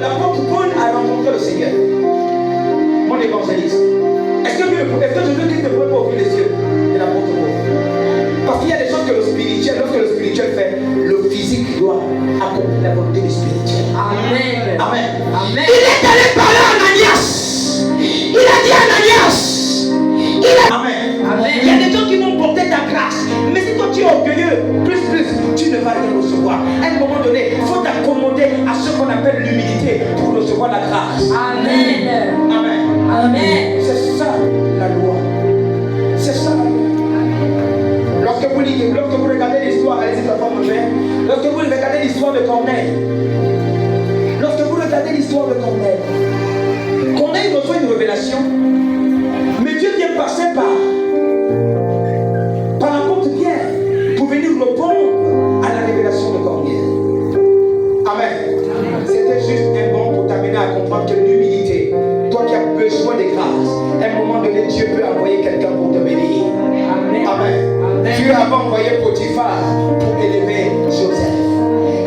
l'apôtre Paul a rencontré le Seigneur, mon évangéliste. Est-ce que Jésus-Christ ne pouvait pas ouvrir les yeux de l'apôtre Paul? Parce qu'il y a des choses que le spirituel, lorsque le spirituel fait, le physique doit accomplir la volonté du spirituel. Amen. Amen. Amen. Il est allé parler à Ananias. Il a dit à Ananias. Amen. Amen. Il y a des gens qui vont porter ta grâce. Mais si toi tu es orgueilleux, plus, tu ne vas rien recevoir. À un moment donné, il faut t'accommoder à ce qu'on appelle l'humilité pour recevoir la grâce. Amen. Amen. Amen. C'est ça la loi. C'est ça la loi. Lorsque vous regardez l'histoire, allez-y, ta femme me fait. Lorsque vous regardez l'histoire de Corneille, Corneille reçoit une révélation, mais Dieu vient passer par l'apôtre Pierre pour venir répondre à la révélation de Corneille. Amen. C'était juste un bon pour t'amener à comprendre que l'humilité, toi qui as besoin de grâce, à un moment donné, Dieu peut envoyer quelqu'un pour te bénir. Amen. Dieu avait envoyé Potiphar pour élever Joseph.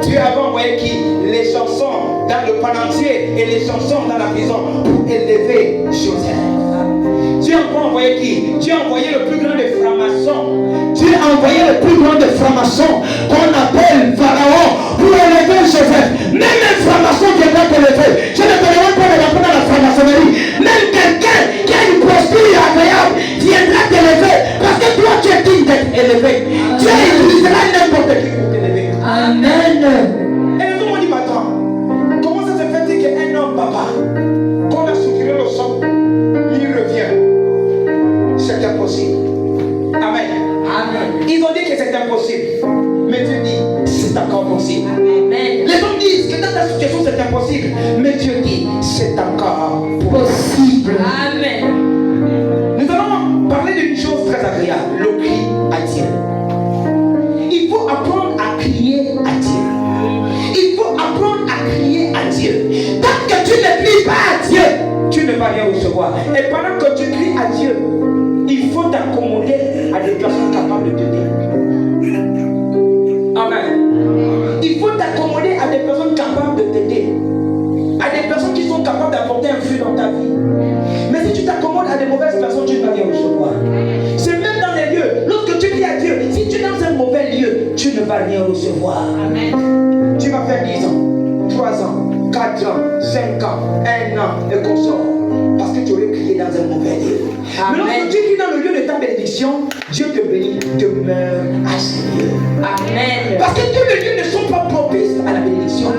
Dieu avait envoyé qui? Les chansons dans le penantier et les chansons dans la prison pour élever Joseph. Dieu a envoyé qui? Dieu a envoyé le plus grand des francs-maçons. Dieu a envoyé le plus grand des francs-maçons qu'on appelle Pharaon pour élever Joseph. Même un franc-maçon viendra t'élever. Je ne te demande pas de rentrer dans la franc-maçonnerie. Même quelqu'un qui a une posture agréable viendra t'élever parce que toi tu es digne d'être élevé. Dieu utilisera n'importe qui pour t'élever. Amen. Et les gens m'ont dit, mais attends, comment ça se fait qu'un homme, papa, qu'on a soutiré le sang, il revient? C'est impossible. Amen. Amen. Ils ont dit que c'est impossible. Mais Dieu dit, c'est encore possible. Amen. Les hommes disent que dans ta situation c'est impossible. Mais Dieu dit, c'est encore possible. Amen. Nous allons parler d'une chose très agréable, le cri à Dieu. Il faut apprendre à crier à Dieu. Il faut apprendre à crier à Dieu. Tant que tu ne cries pas à Dieu, tu ne vas rien recevoir. Et pendant que tu cries à Dieu, il faut t'accommoder à des personnes capables de t'aider. Amen. Il faut t'accommoder à des personnes capables de t'aider. À des personnes qui sont capables d'apporter un fruit dans ta vie. Mais si tu t'accommodes à des mauvaises personnes, tu ne vas rien recevoir. C'est même dans les lieux. Lorsque tu cries à Dieu, si tu es dans un mauvais lieu, tu ne vas rien recevoir. Amen. Tu vas faire 10 ans, 3 ans, 4 ans, 5 ans, 1 an et qu'on sort. Parce que tu aurais crié dans un mauvais lieu. Amen. Mais lorsque tu cries dans le lieu de ta bénédiction, Dieu te bénit, demeure à ce lieu. Amen. Parce que tous les lieux ne sont pas propices à la bénédiction.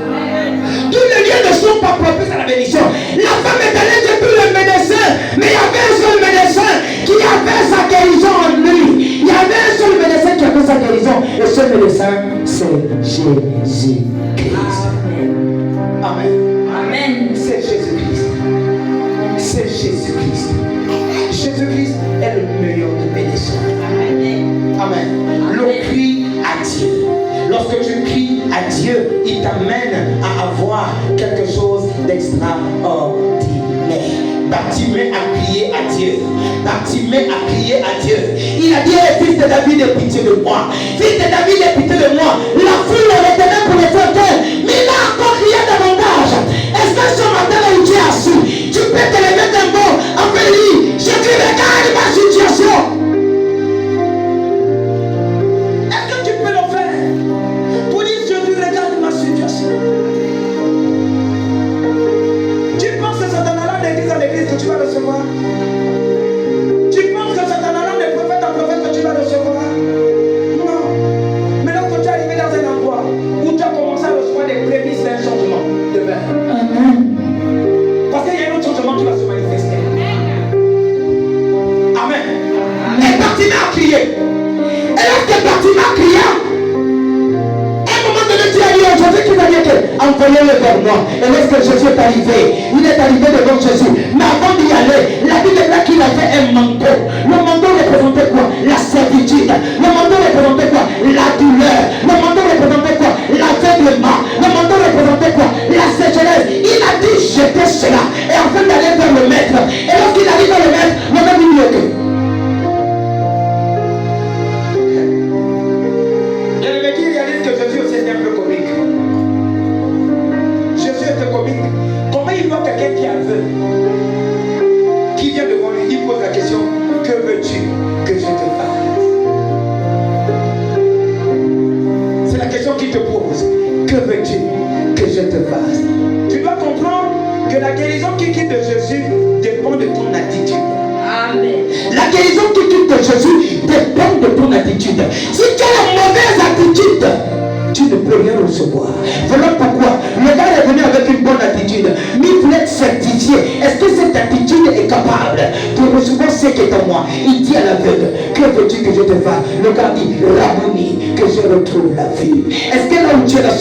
Tous les lieux ne sont pas propices à la bénédiction. La femme est allée depuis le médecin, mais il y avait un seul médecin qui avait sa guérison en lui. Il y avait un seul médecin qui avait sa guérison. Et ce médecin, c'est Jésus-Christ. Amen. Amen. C'est Jésus-Christ. C'est Jésus-Christ. Jésus-Christ est le meilleur des médecins. Amen. Amen. Le cri à Dieu. Lorsque tu cries à Dieu, il t'amène à avoir quelque chose d'extraordinaire. Bartimée a crié à Dieu. Bartimée a crié à Dieu. Il a dit, hey, fils de David, aie pitié de moi. Fils de David, aie pitié de moi. La foule le retenait pour le faire taire, mais il a encore crié davantage. Est-ce que ce matin là où tu es assis, tu peux te lever d'un mot en lui, je te regarde ma situation. Est-ce que tu peux le faire pour dire, je te regarde ma situation? Tu penses que c'est en allant d'église en église que tu vas recevoir? Tu penses que c'est en allant de prophète en prophète que tu vas recevoir? Non. Mais lorsque tu es arrivé dans un endroit où tu as commencé à recevoir des prémices d'un changement de vie. Parce qu'il y a un autre changement qui va se manifester. Amen. Et Bartimée a crié. Et lorsque Bartimée a crié, à un moment donné, tu as dit à Jésus qui va dire que envoyez-le vers moi. Et lorsque Jésus est arrivé, il est arrivé devant Jésus. Mais avant d'y aller, la Bible dit qu'il avait un manteau. Le manteau représentait quoi? La servitude. Le manteau représentait quoi? La douleur. Le manteau représentait quoi? L'aveuglement. Le manteau représentait quoi? La sécheresse. Il a dit jetez cela. Et afin d'aller vers le maître. Et lorsqu'il arrive vers le maître, le maître dit mieux que. Il y a le mec qui réalise que Jésus aussi était un peu comique. Jésus était comique. te fasse. Tu dois comprendre que la guérison qui quitte de Jésus dépend de ton attitude. Amen. La guérison qui quitte de Jésus dépend de ton attitude. Si tu as la mauvaise attitude, tu ne peux rien recevoir. Voilà pourquoi le gars est venu avec une bonne attitude, mais il voulait être certifié. Est-ce que cette attitude est capable de recevoir ce qui est en moi? Il dit à l'aveugle, que veux-tu que je te fasse? Le gars dit, Rabouni, que je retrouve la vue. Est-ce que là où tu es là